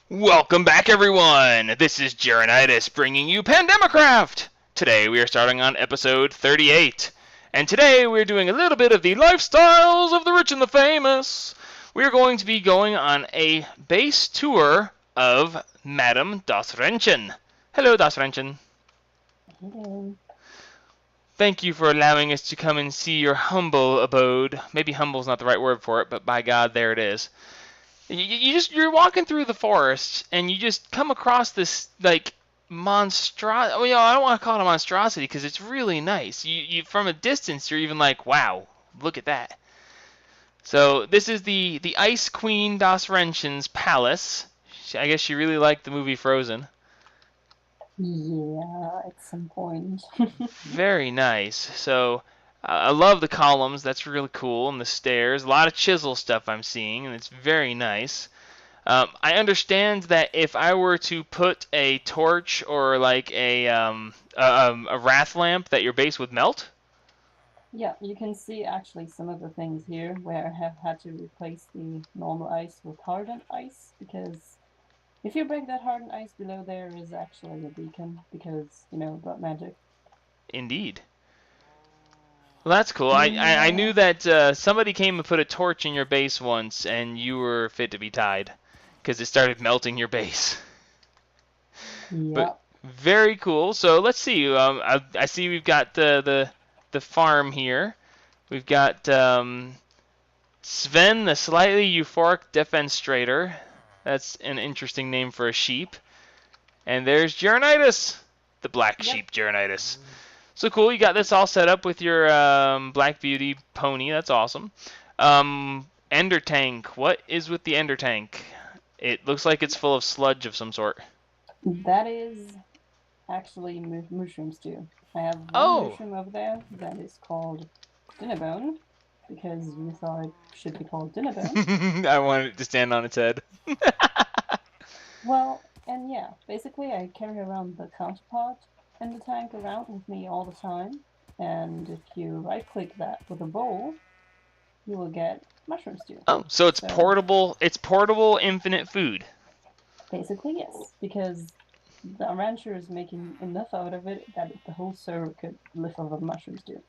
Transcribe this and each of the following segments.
Welcome back, everyone! This is Jeronitis bringing you Pandemicraft! Today we are starting on episode 38. And today we're doing a little bit of the lifestyles of the rich and the famous. We're going to be going on a base tour of Madame DasRenchen. Hello, DasRenchen. Hello. Thank you for allowing us to come and see your humble abode. Maybe humble's not the right word for it, but by God, there it is. You're walking through the forest and you just come across this like monstrosity. Well, I don't want to call it a monstrosity because it's really nice. You from a distance you're even like, wow, look at that. So this is the Ice Queen DasRenchen's palace. I guess she really liked the movie Frozen. Yeah, at some point. Very nice. So I love the columns. That's really cool, and the stairs. A lot of chisel stuff I'm seeing, and it's very nice. I understand that if I were to put a torch or like a wrath lamp, that your base would melt. Yeah, you can see actually some of the things here where I have had to replace the normal ice with hardened ice because if you break that hardened ice below there is actually a beacon because, about magic. Indeed. Well, that's cool. I Yeah. knew that somebody came and put a torch in your base once, and you were fit to be tied because it started melting your base. But Yep. very cool. So let's see. I see we've got the farm here. We've got Sven, the slightly euphoric defenstrator. That's an interesting name for a sheep. And there's Jeronitis, the black Yep. sheep Jeronitis. So cool, you got this all set up with your Black Beauty pony. That's awesome. Ender tank. What is with the ender tank? It looks like it's full of sludge of some sort. That is actually mushrooms too. I have one Oh, mushroom over there that is called Dinnerbone because you thought it should be called Dinnerbone. I wanted it to stand on its head. Well, and yeah, basically I carry around the counterpart in the tank around with me all the time. And if you right click that with a bowl, you will get mushroom stew. Oh, so it's So portable. It's portable, infinite food. basically, yes, because the rancher is making enough out of it that the whole server could live off of mushroom stew.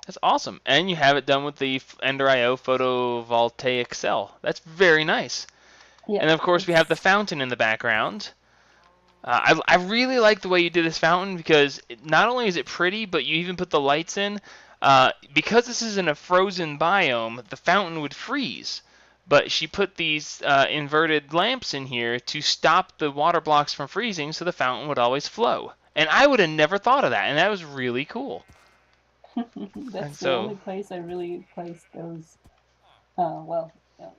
That's awesome. And you have it done with the Ender IO photovoltaic cell. That's very nice. Yeah, And of course, we have the it's fountain in the background. I really like the way you did this fountain because not only is it pretty, but you even put the lights in. Because this is in a frozen biome, the fountain would freeze. But she put these inverted lamps in here to stop the water blocks from freezing so the fountain would always flow. And I would have never thought of that, and that was really cool. And that's the so, only place I really placed those. Well,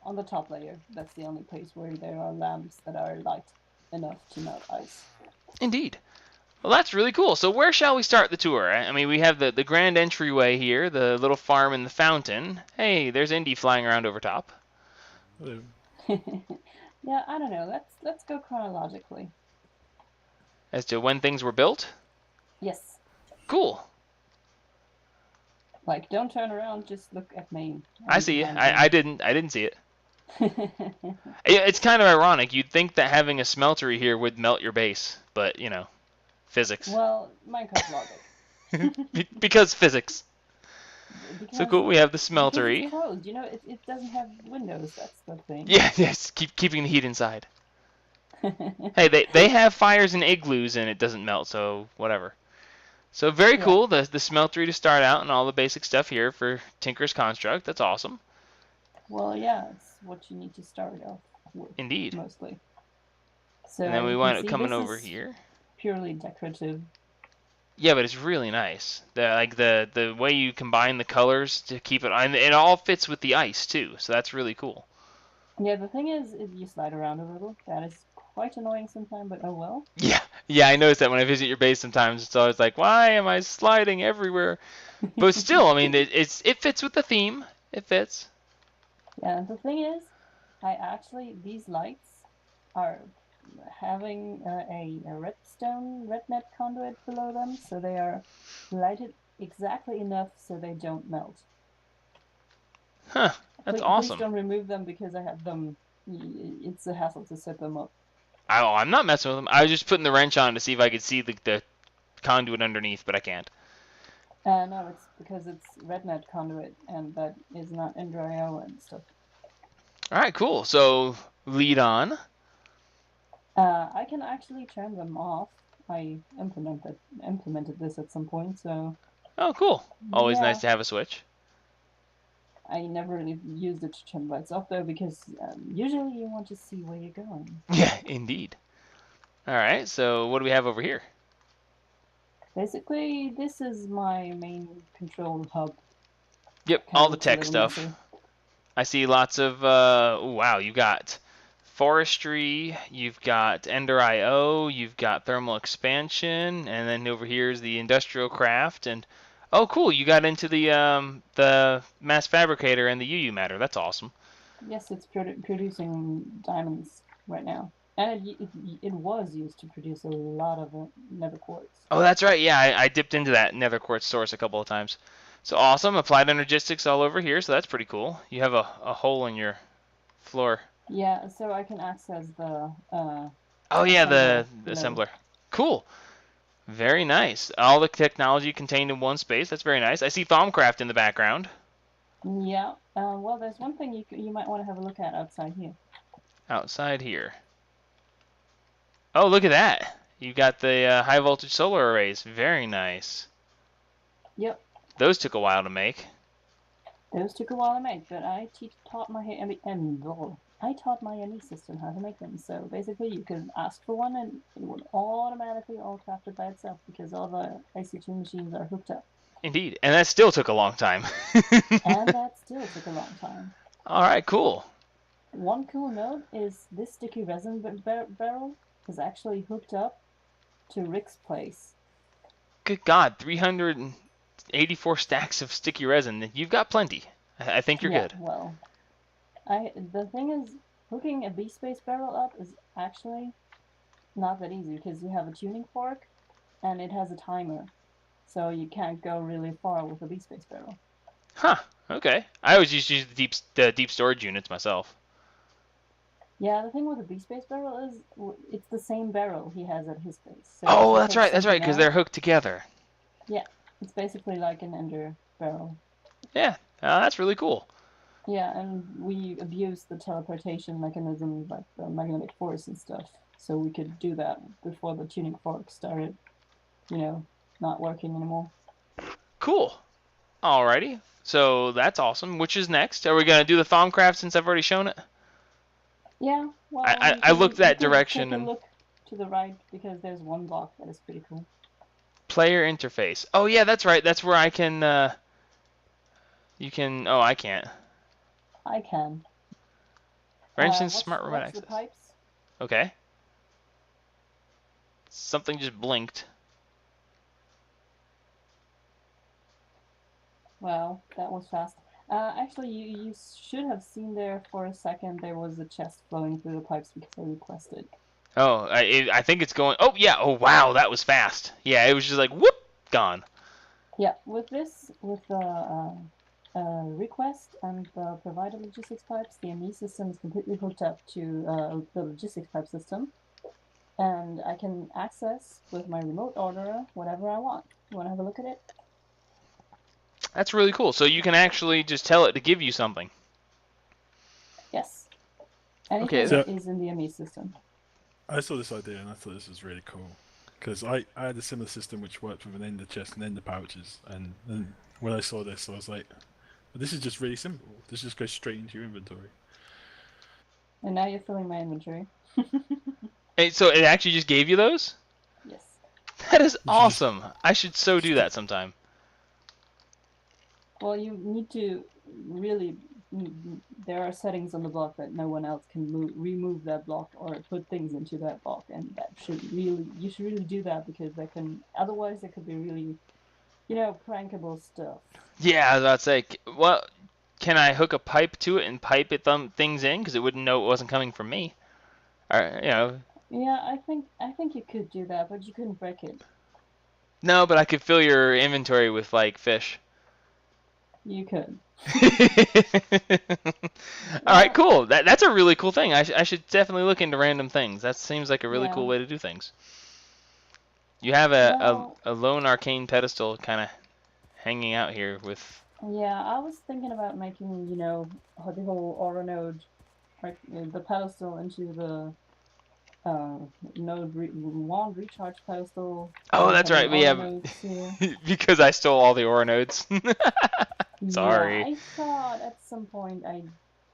on the top layer, that's the only place where there are lamps that are light enough to melt ice. indeed. Well, that's really cool. So where shall we start the tour? I mean, we have the grand entryway here, the little farm and the fountain. Hey, there's Indy flying around over top. Hello. Yeah, I don't know. Let's go chronologically. As to when things were built? Yes, Cool. like don't turn around, just look at me. I I'm see you. behind I didn't see it. you. It's kind of ironic. You'd think that having a smeltery here would melt your base, but physics. Well, Minecraft logic. Because physics. So because cool. We have the because it's smeltery. closed. It doesn't have windows. That's the thing. Yeah, yes. Keeping the heat inside. Hey, they have fires and igloos and it doesn't melt, so whatever. So very Yeah. cool, the smeltery to start out and all the basic stuff here for Tinker's Construct. That's awesome. Well, yeah, it's what you need to start off with Indeed. mostly. And So then we you can wind up see coming this over is here. purely decorative. Yeah, but it's really nice. The way you combine the colors to keep it, and it all fits with the ice too. So that's really cool. Yeah, the thing is, if you slide around a little, that is quite annoying sometimes, but oh well. Yeah, yeah, I noticed that when I visit your base sometimes. It's always like, why am I sliding everywhere? But still, I mean, it fits with the theme. It fits. Yeah, the thing is, these lights are having a redstone rednet conduit below them, so they are lighted exactly enough so they don't melt. Huh? That's Please awesome. don't remove them because I have them. It's a hassle to set them up. I'm not messing with them. I was just putting the wrench on to see if I could see the conduit underneath, but I can't. No, it's because it's RedNet conduit, and that is not NDRIO and stuff. All right, cool. So lead on. I can actually turn them off. I implemented this at some point, so Oh, cool. Always nice yeah. to have a switch. I never really used it to turn lights off though, because usually you want to see where you're going. Yeah, indeed. All right, so what do we have over here? Basically, this is my main control hub. Yep, Kind all of the looks a tech little stuff. messy. I see lots of, wow, you've got forestry, you've got Ender IO, you've got thermal expansion, and then over here is the industrial craft, and oh, cool, you got into the mass fabricator and the UU matter. That's awesome. Yes, it's producing diamonds right now. And it was used to produce a lot of nether quartz. Oh, that's right. Yeah, I dipped into that nether quartz source a couple of times. So awesome. Applied energistics all over here, so that's pretty cool. You have a hole in your floor. Yeah, so I can access the Oh yeah, assembler the below. assembler. Cool. Very nice. All the technology contained in one space. That's very nice. I see Thaumcraft in the background. Yeah. Well, there's one thing you might want to have a look at outside here. Outside here. Oh, look at that. You got the high voltage solar arrays. Very nice. Yep. Those took a while to make. Those took a while to make, but I taught my I taught my ME system how to make them. So basically, you could ask for one, and it would automatically all craft it by itself because all the IC2 machines are hooked up. Indeed. And that still took a long time. And that still took a long time. All right, cool. One cool note is this sticky resin barrel is actually hooked up to Rick's place. Good God, 384 stacks of sticky resin. You've got plenty. I think you're Yeah, good. well, the thing is, hooking a B-Space barrel up is actually not that easy because you have a tuning fork and it has a timer, so you can't go really far with a B-Space barrel. Huh. Okay. I always used to use the deep storage units myself. Yeah, the thing with the B-Space barrel is it's the same barrel he has at his base. So if Oh, you that's take right. That's right. something Because out, they're hooked together. yeah, it's basically like an ender barrel. Yeah. That's really cool. Yeah, and we abused the teleportation mechanism, like the magnetic force and stuff, so we could do that before the tuning fork started, not working anymore. Cool. Alrighty. So that's awesome. Which is next? Are we gonna do the Thaumcraft since I've already shown it? Yeah, well, I, I, I looked you that can direction take a and look to the right because there's one block that is pretty cool. player interface. Oh yeah, that's right. That's where I can. You can. Oh, I can't. I can. Wrenching Watch, smart remote watch the access. pipes. Okay. Something just blinked. Well, that was fast. Actually, you should have seen there for a second there was a chest flowing through the pipes because I requested. Oh, I think it's going. Oh yeah. Oh wow, that was fast. Yeah, it was just like whoop, gone. Yeah, with the request and the provided logistics pipes, the ME system is completely hooked up to the logistics pipe system, and I can access with my remote orderer whatever I want. You want to have a look at it? That's really cool. So you can actually just tell it to give you something. Yes. Okay. Anything So that is in the ME system. I saw this idea and I thought this was really cool because I had a similar system which worked with an ender chest and ender pouches, and when I saw this, I was like, this is just really simple. This just goes straight into your inventory. And now you're filling my inventory. So it actually just gave you those? Yes. That is You should just awesome. I should so do that sometime. Well, you need to really. There are settings on the block that no one else can remove that block or put things into that block, and that you should really do that because otherwise there could be really, prankable stuff. Yeah, I was about to say, well, can I hook a pipe to it and pipe it things in because it wouldn't know it wasn't coming from me? Or, Yeah, I think you could do that, but you couldn't break it. no, but I could fill your inventory with like fish. You could. All right, cool. That's a really cool thing. I should definitely look into random things. That seems like a really Yeah. cool way to do things. You have Well, a lone arcane pedestal kind of hanging out here with. yeah, I was thinking about making, the whole aura node, like the pedestal into the uh, wand recharge pedestal, Oh, that's having right. We aura have nodes here. because I stole all the aura nodes. Yeah, Sorry. I thought at some point I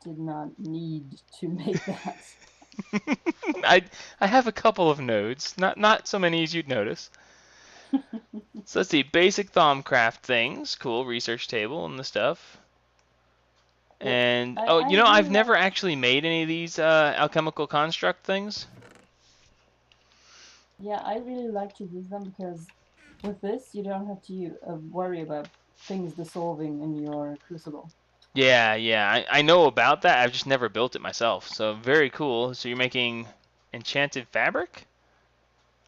did not need to make that. I have a couple of nodes, not so many as you'd notice. So let's see, basic Thaumcraft things, cool research table and the stuff. And oh, I I've really never like. actually made any of these alchemical construct things. Yeah, I really like to use them because with this you don't have to worry about things dissolving in your crucible. Yeah, I know about that. I've just never built it myself. So very cool. So you're making enchanted fabric?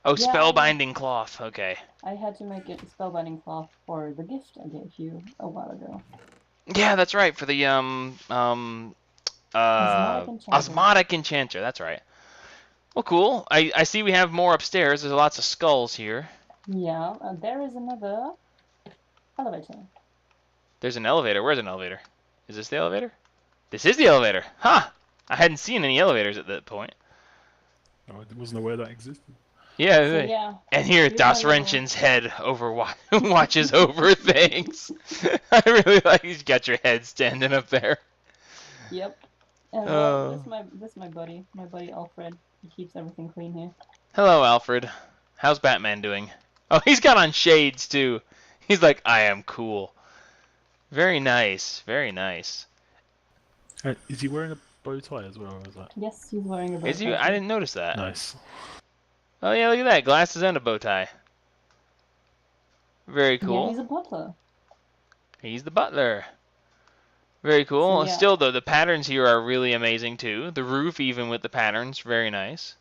Oh, Yeah, spellbinding cloth. Okay. I had to make it spellbinding cloth for the gift I gave you a while ago. Yeah, that's right. For the Osmotic enchanter. osmotic enchanter. That's right. Well, cool. I see we have more upstairs. There's lots of skulls here. Yeah, there is another elevator. There's an elevator. Where's an elevator? Is this the elevator? This is the elevator. Huh. I hadn't seen any elevators at that point. Oh, I wasn't aware that existed. Yeah. So yeah, And here, here's my little. DasRenchen's head watches over things. I really like you got your head standing up there. Yep. And well, this my buddy Alfred. He keeps everything clean here. Hello, Alfred. How's Batman doing? Oh, he's got on shades too. He's like, I am cool. Very nice. Very nice. Is he wearing a bow tie as well, or is that? Yes, he's wearing a bow tie. Is he? I didn't notice that. Nice. Oh yeah, look at that. Glasses and a bow tie. Very cool. Yeah, he's a butler. He's the butler. Very cool. So, yeah. Still, though, the patterns here are really amazing, too. The roof, even with the patterns, very nice.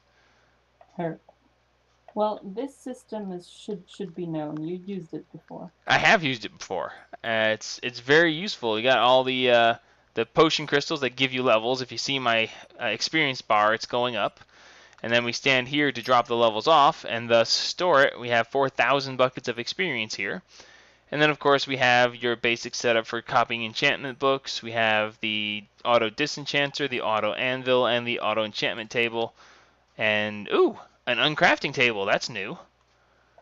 Well, this system should be known. You used it before. I have used it before. It's very useful. You got all the potion crystals that give you levels. If you see my experience bar, it's going up. And then we stand here to drop the levels off, and thus store it. We have 4,000 buckets of experience here. And then, of course, we have your basic setup for copying enchantment books. We have the auto disenchanter, the auto anvil, and the auto enchantment table. And, ooh, an uncrafting table. That's new.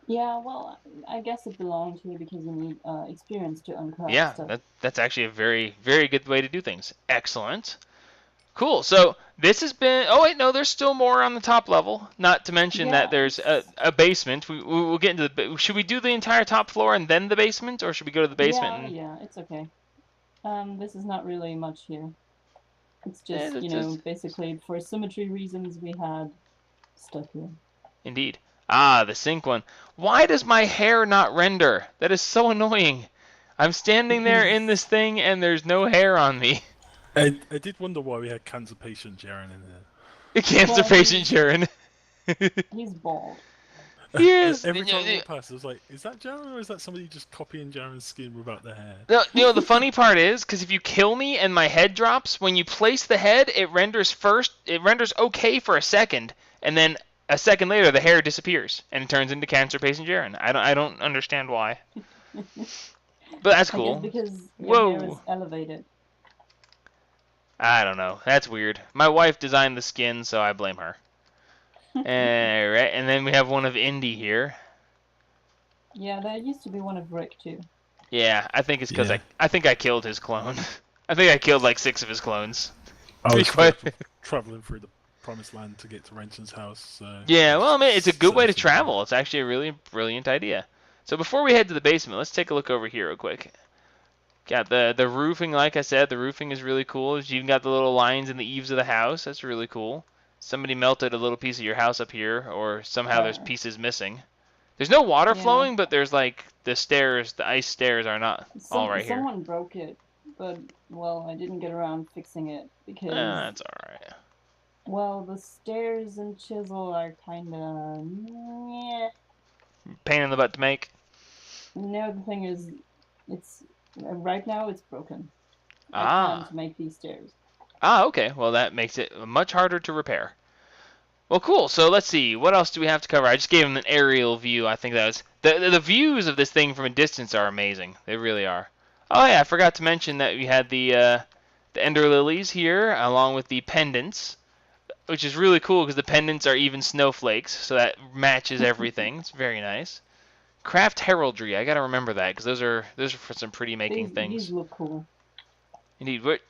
Yeah, well, I guess it belonged here because you need experience to uncraft Yeah, stuff. that's actually a very, very good way to do things. Excellent. Cool. So this has been. Oh wait, no, there's still more on the top level. Not to mention that there's a basement. We'll get into the. Should we do the entire top floor and then the basement, or should we go to the basement? Yeah, it's okay. This is not really much here. It's Yeah, just, basically for symmetry reasons we had stuff here. Indeed. Ah, the sink one. Why does my hair not render? That is so annoying. I'm standing there in this thing and there's no hair on me. I did wonder why we had cancer patient Jaren in there. A cancer patient, Sharon. He's bald. He is. Every time I walk past, I was like, is that Jaren or is that somebody just copying Jaren's skin without the hair? No, the funny part is, because if you kill me and my head drops, when you place the head, it renders okay for a second, and then a second later the hair disappears and it turns into cancer patient Jaren. I don't understand why. But that's cool. I guess because your hair is elevated. I don't know. That's weird. My wife designed the skin, so I blame her. Alright, and then we have one of Indy here. Yeah, there used to be one of Rick too. Yeah, I think it's because I think I killed his clone. I think I killed like 6 of his clones. I was traveling through the promised land to get to Renchen's house. So yeah, well, I mean, it's a good way to travel. It's actually a really brilliant idea. So before we head to the basement, let's take a look over here real quick. Got the roofing, like I said, the roofing is really cool. You even got the little lines in the eaves of the house. That's really cool. Somebody melted a little piece of your house up here, or somehow there's pieces missing. There's no water flowing, but there's like the stairs, the ice stairs are not all right here. Someone broke it, but, well, I didn't get around fixing it because... that's alright. Well, the stairs and chisel are kind of... Pain in the butt to make? No, the thing is, it's Right now it's broken. I Ah. can't make these stairs. Ah, okay. Well, that makes it much harder to repair. Well, cool. So let's see. What else do we have to cover? I just gave him an aerial view. I think that was the views of this thing from a distance are amazing. They really are. Oh yeah, I forgot to mention that we had the ender lilies here along with the pendants, which is really cool because the pendants are even snowflakes, so that matches everything. It's very nice. Craft heraldry. I gotta remember that because those are for some pretty making These things. look cool. Indeed. What?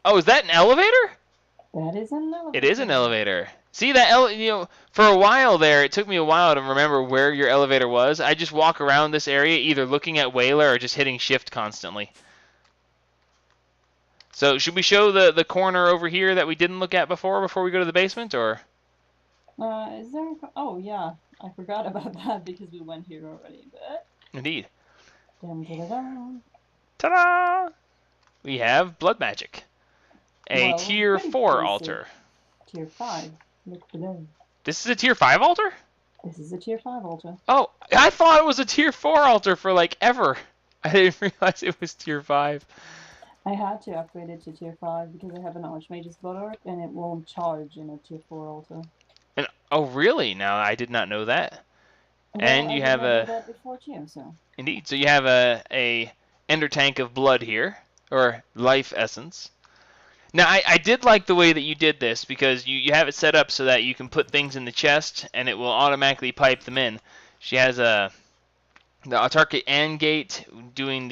Oh, is that an elevator? That is an It elevator. is an elevator. See that for a while there, it took me a while to remember where your elevator was. I just walk around this area either looking at Whaler or just hitting shift constantly. So should we show the corner over here that we didn't look at before we go to the basement, or? Is there? Oh yeah, I forgot about that because we went here already. But Indeed. dun, dun, dun, dun. Ta-da! We have blood magic. A Well, tier pretty 4 basic. altar. Tier 5. Look below. This is a tier 5 altar? This is a tier 5 altar. Oh, I thought it was a tier 4 altar for like ever. I didn't realize it was tier 5. I had to upgrade it to tier 5 because I have an Archmage's Blood Orc and it won't charge in a tier 4 altar. And oh, really? Now I did not know that. Well, And you I have did not a know that before too, so. indeed. So you have a ender tank of blood here, or life essence. Now I did like the way that you did this because you have it set up so that you can put things in the chest and it will automatically pipe them in. She has the Autarkic and gate doing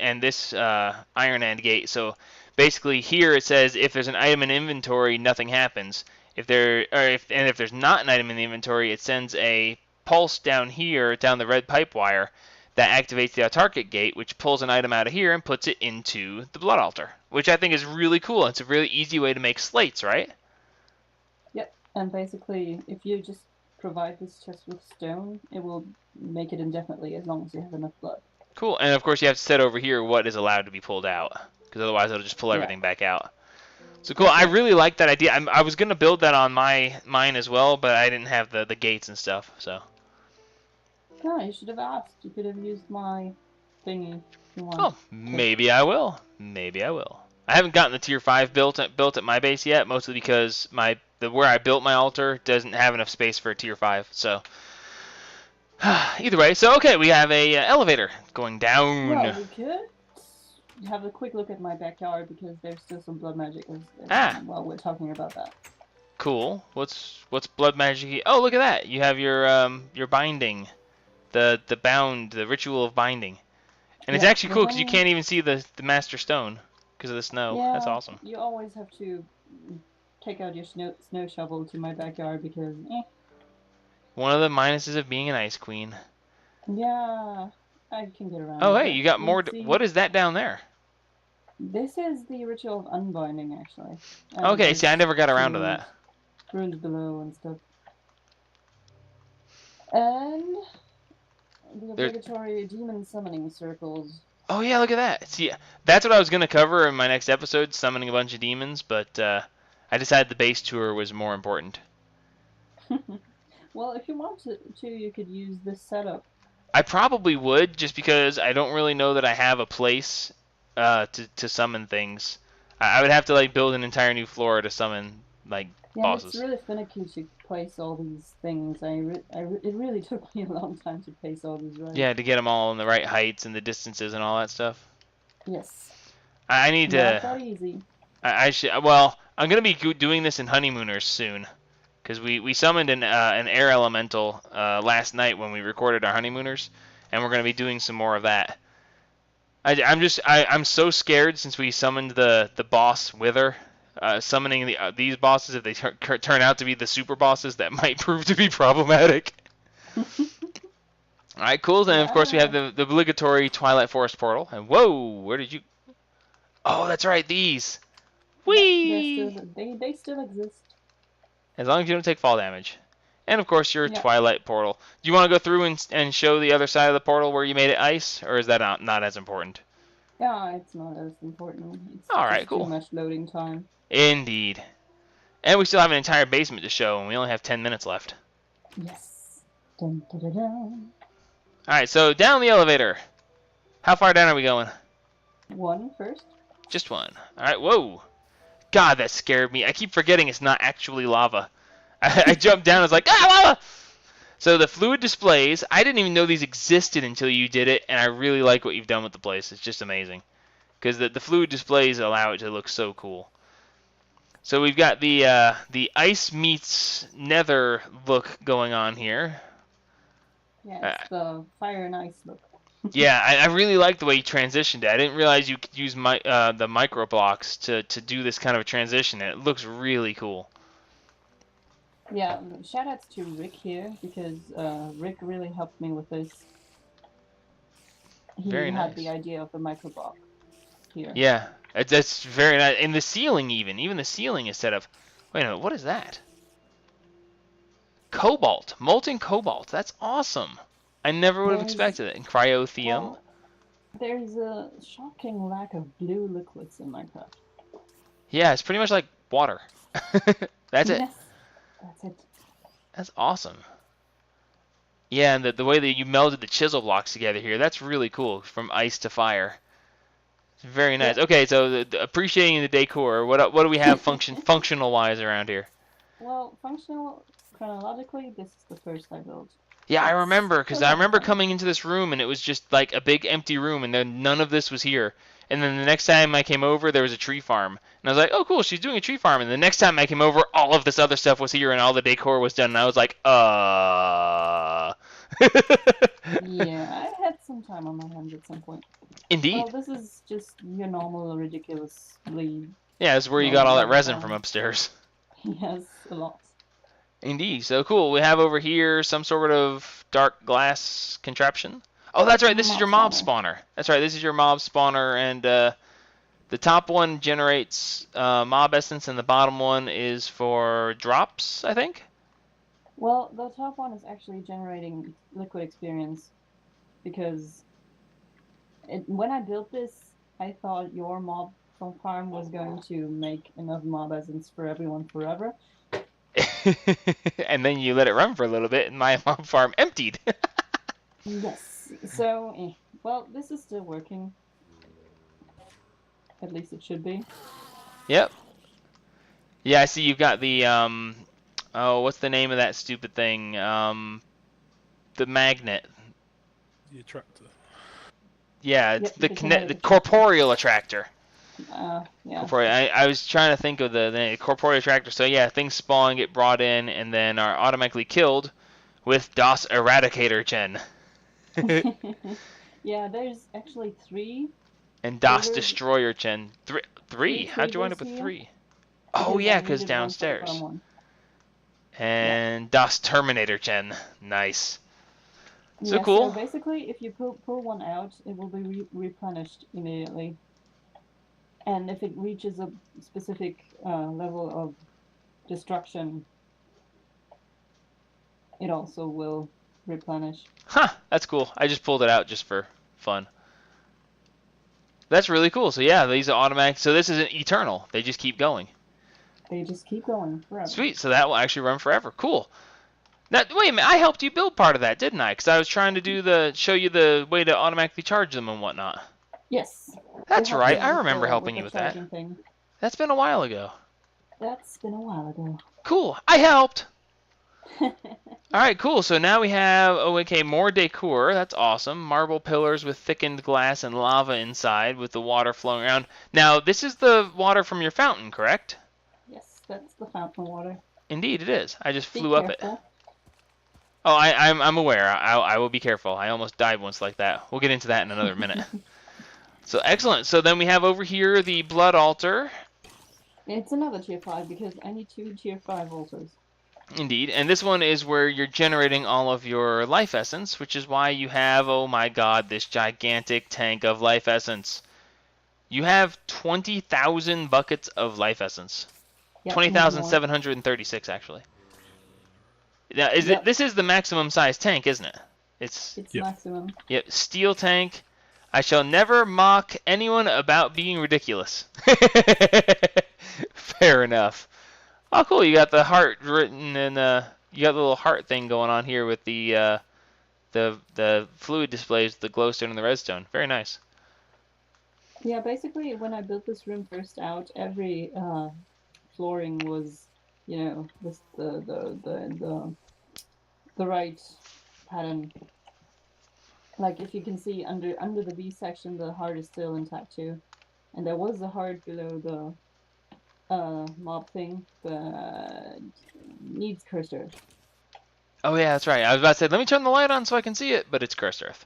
and this iron and gate. So basically here it says if there's an item in inventory, nothing happens. If there's not an item in the inventory, it sends a pulse down here, down the red pipe wire, that activates the Autarkic gate, which pulls an item out of here and puts it into the blood altar, which I think is really cool. It's a really easy way to make slates, right? Yep, and basically, if you just provide this chest with stone, it will make it indefinitely as long as you have enough blood. Cool. And of course you have to set over here what is allowed to be pulled out, because otherwise it'll just pull everything back out. So cool. I really like that idea. I was gonna build that on mine as well, but I didn't have the gates and stuff. So. No, you should have asked. You could have used my thingy if you want. Oh, maybe I will. Maybe I will. I haven't gotten the tier 5 built at my base yet, mostly because where I built my altar doesn't have enough space for a tier 5. So either way, so okay, we have a elevator going down. Well, we could have a quick look at my backyard because there's still some blood magic while we're talking about that. Cool. What's blood magic? Oh, look at that. You have your binding. The ritual of binding. And it's actually cool because you can't even see the master stone because of the snow. Yeah, that's awesome. You always have to take out your snow shovel to my backyard because One of the minuses of being an ice queen. Yeah, I can get around. Oh, hey, you got more. What is that down there? This is the ritual of unbinding, actually. Okay, see, I never got around to that. Runes below and stuff. And the obligatory demon summoning circles. Oh yeah, look at that. See, that's what I was gonna cover in my next episode, summoning a bunch of demons, but I decided the base tour was more important. Well, if you want to, you could use this setup. I probably would, just because I don't really know that I have a place to summon things. I would have to like build an entire new floor to summon bosses. It's really finicky to place all these things. It really took me a long time to place all these right. Yeah, to get them all in the right heights and the distances and all that stuff. Yes. I need to. Not that easy. I should. Well, I'm gonna be doing this in Honeymooners soon, because we summoned an air elemental last night when we recorded our Honeymooners, and we're gonna be doing some more of that. I'm so scared since we summoned the boss Wither. Summoning these bosses, if they turn out to be the super bosses, that might prove to be problematic. Alright, cool. Then, of course, we have the obligatory Twilight Forest portal. And whoa, where did you... Oh, that's right, these. Whee! They still exist. As long as you don't take fall damage. And, of course, your Twilight portal. Do you want to go through and show the other side of the portal where you made it ice? Or is that not as important? Yeah, it's not as important. It's Alright, cool. Too much loading time. Indeed. And we still have an entire basement to show, and we only have 10 minutes left. Yes. Dun, dun, dun, dun. Alright, so down the elevator. How far down are we going? One first. Just one. All right. Whoa. God, that scared me. I keep forgetting it's not actually lava. I jumped down. I was like, ah, lava! So the fluid displays, I didn't even know these existed until you did it, and I really like what you've done with the place. It's just amazing. Because the fluid displays allow it to look so cool. So we've got the ice meets nether look going on here. Yeah, it's the fire and ice look. Yeah, I really like the way you transitioned it. I didn't realize you could use the micro blocks to do this kind of a transition, and it looks really cool. Yeah, shout outs to Rick here, because Rick really helped me with this. He Very had nice. the idea of the microblock here. Yeah, that's very nice. And the ceiling even the ceiling is set up. Wait a minute, what is that? Cobalt, molten cobalt. That's awesome. I never would have expected it. And cryotheum. Well, there's a shocking lack of blue liquids in Minecraft. Yeah, it's pretty much like water. That's it. Yes, that's it. That's awesome. Yeah, and the way that you melded the chisel blocks together here, that's really cool. From ice to fire. It's very nice. Yeah. Okay, so appreciating the decor, what do we have functional wise around here? Well, functional, chronologically, this is the first I built. Yeah, I remember, because I remember coming into this room and it was just like a big empty room and then none of this was here. And then the next time I came over, there was a tree farm. And I was like, oh, cool, she's doing a tree farm. And the next time I came over, all of this other stuff was here and all the decor was done. And I was like, Yeah, I had some time on my hands at some point. Indeed. Well, this is just your normal, ridiculously... Yeah, that's where you got all that resin from upstairs. Yes, a lot. Indeed. So cool. We have over here some sort of dark glass contraption. Oh, that's right. This is your mob spawner. That's right. This is your mob spawner, and the top one generates mob essence, and the bottom one is for drops, I think. Well, the top one is actually generating liquid experience, because when I built this, I thought your mob farm was going to make enough mob essence for everyone forever. And then you let it run for a little bit, and my mob farm emptied. Yes. So, well, this is still working. At least it should be. Yep. Yeah, I see you've got the oh, what's the name of that stupid thing? The magnet. The attractor. Yeah, it's Yep, the corporeal attractor. Yeah. I was trying to think of the corporeal attractor. So yeah, things spawn, get brought in, and then are automatically killed with Das Eradicator-chen. Yeah, there's actually 3. And Das There's- Destroyer-chen. Three? How'd you wind up with 3? Oh yeah, because downstairs. And Das Terminator-chen. Nice. So Yeah, cool. So basically, if you pull one out, it will be replenished immediately. And if it reaches a specific level of destruction, it also will replenish. Huh, that's cool. I just pulled it out just for fun. That's really cool. So yeah, these are automatic. So this isn't eternal. They just keep going. They just keep going forever. Sweet. So that will actually run forever. Cool. Now, wait a minute. I helped you build part of that, didn't I? Because I was trying to show you the way to automatically charge them and whatnot. Yes. That's right. I remember helping you with that. Thing. That's been a while ago. That's been a while ago. Cool. I helped. All right, cool. So now we have, more decor. That's awesome. Marble pillars with thickened glass and lava inside with the water flowing around. Now, this is the water from your fountain, correct? Yes, that's the fountain water. Indeed, it is. I just Be flew up it. careful. Oh, I'm aware. I will be careful. I almost died once like that. We'll get into that in another minute. So, excellent. So then we have over here the blood altar. It's another tier 5 because I need 2 tier 5 altars. Indeed, and this one is where you're generating all of your life essence, which is why you have, oh my god, this gigantic tank of life essence. You have 20,000 buckets of life essence. Yep, 20,736 actually. Now, this is the maximum size tank, isn't it? It's maximum. Yep, steel tank. I shall never mock anyone about being ridiculous. Fair enough. Oh, cool! You got the heart written, and you got the little heart thing going on here with the the fluid displays, the glowstone and the redstone. Very nice. Yeah, basically, when I built this room first out, every flooring was, this the right pattern. Like if you can see under the B section, the heart is still intact too, and there was a heart below the mob thing, but needs cursed earth. Oh yeah, that's right. I was about to say, let me turn the light on so I can see it, but it's cursed earth.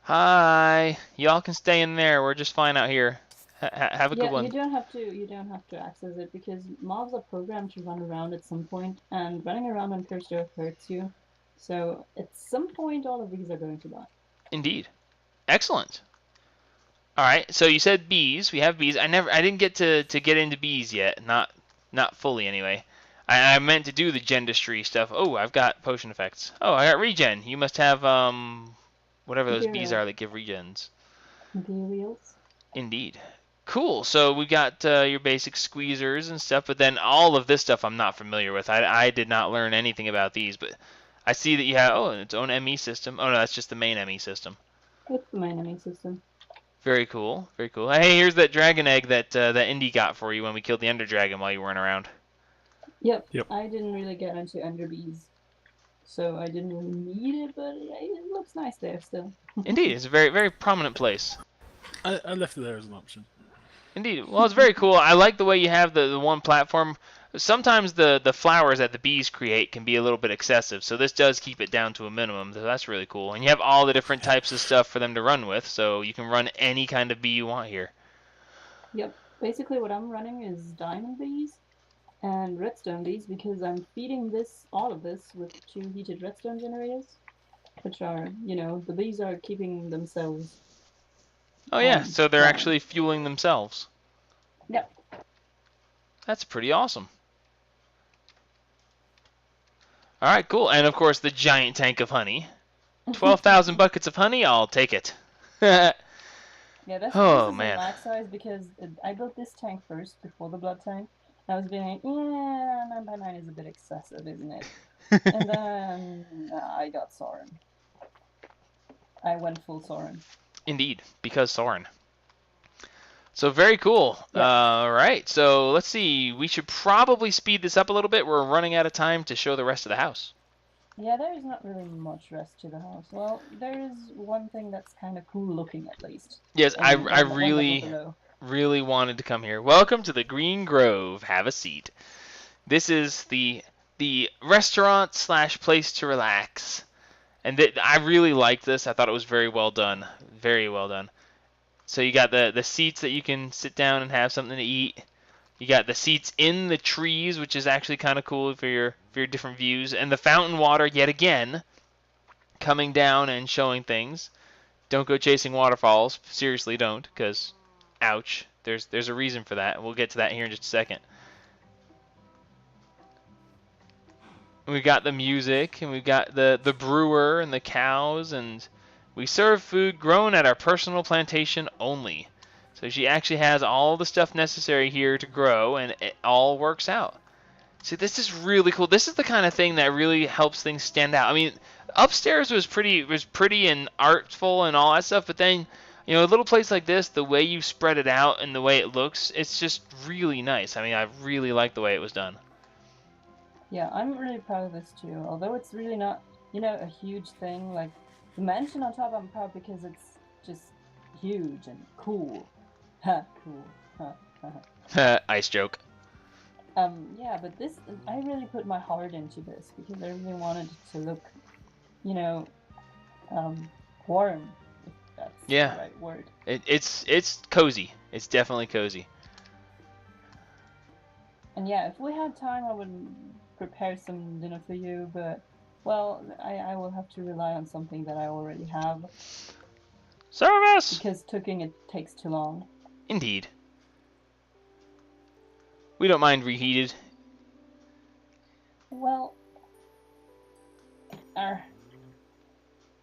Hi, y'all can stay in there. We're just fine out here. Have a good Yeah, one. you don't have to access it because mobs are programmed to run around at some point, and running around on cursed earth hurts you. So at some point, all of these are going to die. Indeed. Excellent. All right. So you said bees. We have bees. I didn't get to get into bees yet. Not fully anyway. I meant to do the gendistry stuff. Oh, I've got potion effects. Oh, I got regen. You must have whatever those bees Imperial. are that give regens. Imperials. Indeed. Cool. So we got your basic squeezers and stuff, but then all of this stuff I'm not familiar with. I did not learn anything about these, but I see that you have its own ME system. Oh no, that's just the main ME system. It's the main enemy system. Very cool. Very cool. Hey, here's that dragon egg that Indy got for you when we killed the Ender Dragon while you weren't around. Yep. Yep. I didn't really get into underbees, so I didn't really need it, but it looks nice there still. Indeed, it's a very very prominent place. I left it there as an option. Indeed. Well, it's very cool. I like the way you have the one platform. Sometimes the flowers that the bees create can be a little bit excessive, so this does keep it down to a minimum. So that's really cool. And you have all the different types of stuff for them to run with, so you can run any kind of bee you want here. Yep. Basically, what I'm running is diamond bees and redstone bees because I'm feeding all of this with 2 heated redstone generators, which are, the bees are keeping themselves. Oh yeah, so they're Fine. actually fueling themselves. Yep. That's pretty awesome. All right, cool. And of course, the giant tank of honey. 12,000 buckets of honey, I'll take it. Yeah, this Oh is man. a max size because I built this tank first before the blood tank. I was being like, yeah, 9x9 is a bit excessive, isn't it? And then I got Soren. I went full Soren. Indeed, because Soren. So very cool. Yeah. All right, so let's see. We should probably speed this up a little bit. We're running out of time to show the rest of the house. Yeah, there's not really much rest to the house. Well, there is one thing that's kind of cool looking, at least. Yes, I One level really, below. really wanted to come here. Welcome to the Green Grove. Have a seat. This is the restaurant slash place to relax. And I really liked this. I thought it was very well done. Very well done. So you got the seats that you can sit down and have something to eat. You got the seats in the trees, which is actually kind of cool for your different views, and the fountain water yet again coming down and showing things. Don't go chasing waterfalls. Seriously, don't, because ouch. There's a reason for that. We'll get to that here in just a second. We got the music, and we got the brewer and the cows, and we serve food grown at our personal plantation only. So she actually has all the stuff necessary here to grow, and it all works out. See, this is really cool. This is the kind of thing that really helps things stand out. I mean, upstairs was pretty and artful and all that stuff, but then, a little place like this, the way you spread it out and the way it looks, it's just really nice. I mean, I really like the way it was done. Yeah, I'm really proud of this too. Although it's really not, a huge thing. Like the mansion on top, I'm proud because it's just huge and cool. Ha, cool. Ha, ha, ha. Ice joke. Yeah, but this, I really put my heart into this because I really wanted it to look, warm, if that's Yeah. the right word. It's cozy. It's definitely cozy. And yeah, if we had time, I would prepare some dinner for you, but, well, I will have to rely on something that I already have. Service! Because cooking, it takes too long. Indeed. We don't mind reheated. Well,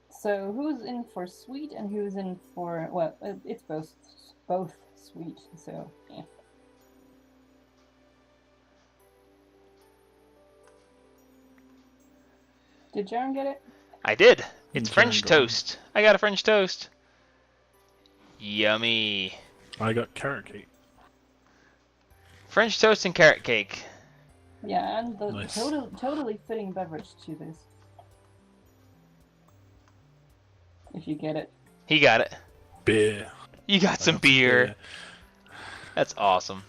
so who's in for sweet and who's in for, well, it's both sweet, so yeah. Did Jaren get it? I did. It's Jaren French got one. toast. I got a French toast. Yummy. I got carrot cake. French toast and carrot cake. Yeah, and the Nice. totally fitting beverage to this. If you get it. He got it. Beer. You got I some got beer. That's awesome.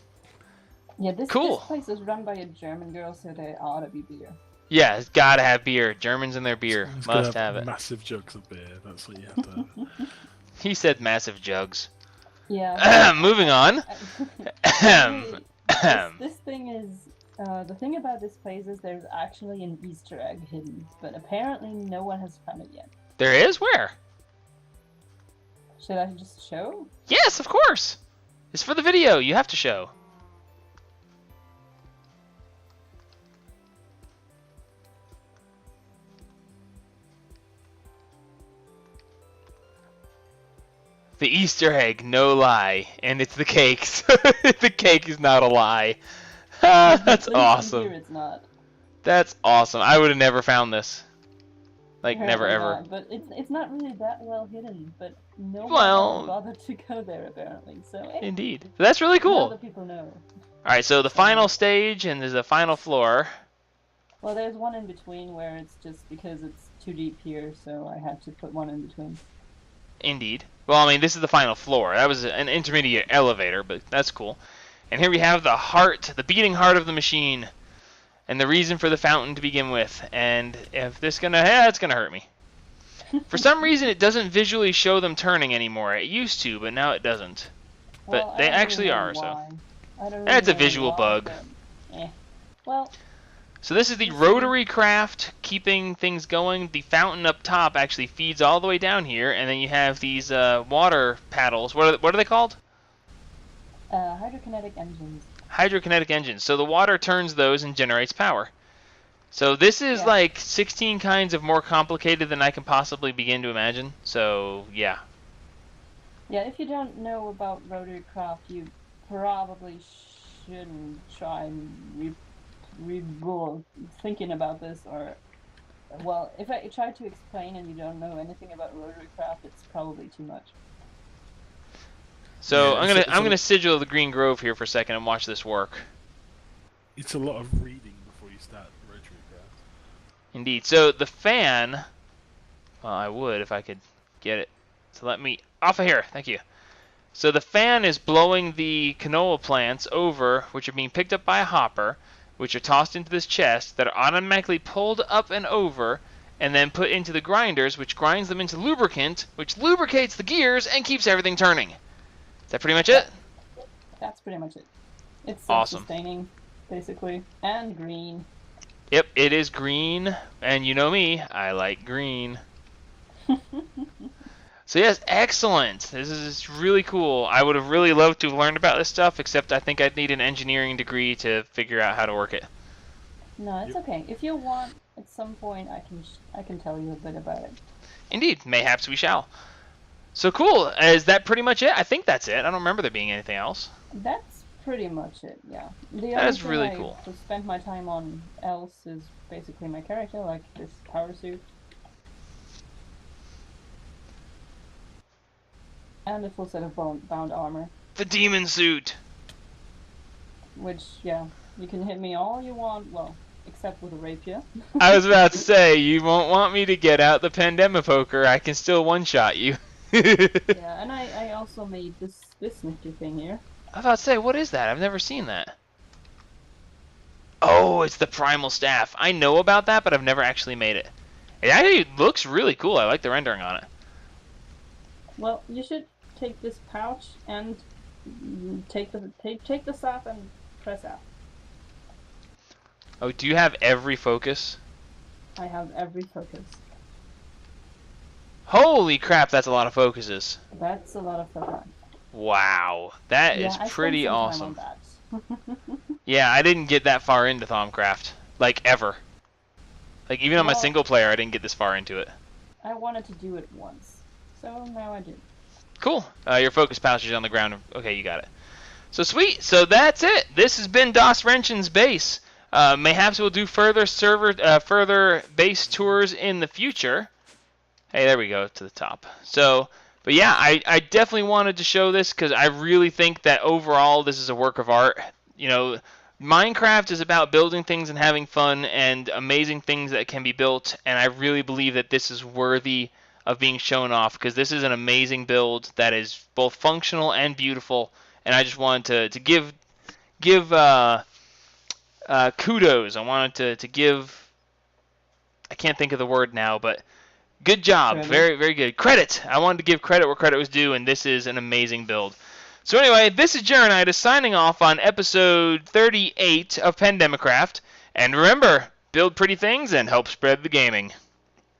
Yeah, this Cool. place is run by a German girl, so there ought to be beer. Yeah, it's gotta have beer. Germans and their beer. It's gonna Must have it. Massive jugs of beer. That's what you have to have. He said massive jugs. Yeah. Moving on. Really, this thing is the thing about this place is there's actually an Easter egg hidden, but apparently no one has found it yet. There is? Where? Should I just show? Yes, of course. It's for the video. You have to show. The Easter egg, no lie, and it's the cakes. The cake is not a lie. That's At least awesome. Here it's not. That's awesome. I would have never found this. Like, never Apparently ever. not, but it's not really that well hidden, but no Well- one bothered to go there apparently. So Indeed. That's really now cool. the people know. Alright, so the final stage and there's a final floor. Well, there's one in between where it's just because it's too deep here, so I had to put one in between. Indeed. Well, I mean, this is the final floor. That was an intermediate elevator, but that's cool. And here we have the heart, the beating heart of the machine, and the reason for the fountain to begin with. And if this it's gonna hurt me. For some reason, it doesn't visually show them turning anymore. It used to, but now it doesn't. But Well, I they don't really actually know are, so. why. I don't really That's a know visual why, bug. but, Well, So this is the rotary craft keeping things going. The fountain up top actually feeds all the way down here, and then you have these water paddles. What are they called? hydrokinetic engines. Hydrokinetic engines. So the water turns those and generates power. So this is Yeah. like 16 kinds of more complicated than I can possibly begin to imagine. So yeah. Yeah, if you don't know about rotary craft, you probably shouldn't try and thinking about this, or well, if I try to explain and you don't know anything about rotary craft, it's probably too much. So Yeah, I'm gonna sigil the Green Grove here for a second and watch this work. It's a lot of reading before you start the rotary craft. Indeed. So the fan. Well, I would if I could get it. So let me off of here. Thank you. So the fan is blowing the canola plants over, which are being picked up by a hopper, which are tossed into this chest that are automatically pulled up and over, and then put into the grinders, which grinds them into lubricant, which lubricates the gears and keeps everything turning. Is that pretty much it? That's pretty much it. It's Awesome. self-sustaining, basically, and green. Yep, it is green, and you know me, I like green. So yes, excellent. This is really cool. I would have really loved to have learned about this stuff, except I think I'd need an engineering degree to figure out how to work it. No, it's okay. If you want, at some point, I can tell you a bit about it. Indeed, mayhaps we shall. So cool. Is that pretty much it? I think that's it. I don't remember there being anything else. That's pretty much it. Yeah. The That only is thing really I cool. just spent my time on else is basically my character, like this power suit. And a full set of bound armor, The demon suit. which, yeah, you can hit me all you want, well, except with a rapier. I was about to say, you won't want me to get out the pandemic poker. I can still one-shot you. Yeah, and I also made this nifty thing here. I was about to say, what is that? I've never seen that. Oh, it's the primal staff. I know about that, but I've never actually made it. It actually looks really cool. I like the rendering on it. Well, you should take this pouch and take the staff and press out. Oh, do you have every focus? I have every focus. Holy crap, that's a lot of focuses. That's a lot of focus. Wow, that Yeah, is I spent pretty some time awesome. on that. Yeah, I didn't get that far into Thaumcraft. Like, ever. Like, even on my Well- single player, I didn't get this far into it. I wanted to do it once, so now I do. Cool. Your focus pouch is on the ground. Okay, you got it. So sweet. So that's it. This has been DasRenchen's base. Mayhaps we'll do further further base tours in the future. Hey, there we go to the top. So, but yeah, I definitely wanted to show this because I really think that overall this is a work of art. You know, Minecraft is about building things and having fun and amazing things that can be built, and I really believe that this is worthy of being shown off because this is an amazing build that is both functional and beautiful, and I just wanted to give kudos. I wanted to give, I can't think of the word now, but good job. Credit. Very, very good. Credit. I wanted to give credit where credit was due, and this is an amazing build. So anyway, this is Jeronitis signing off on episode 38 of Pandemicraft. And remember, build pretty things and help spread the gaming.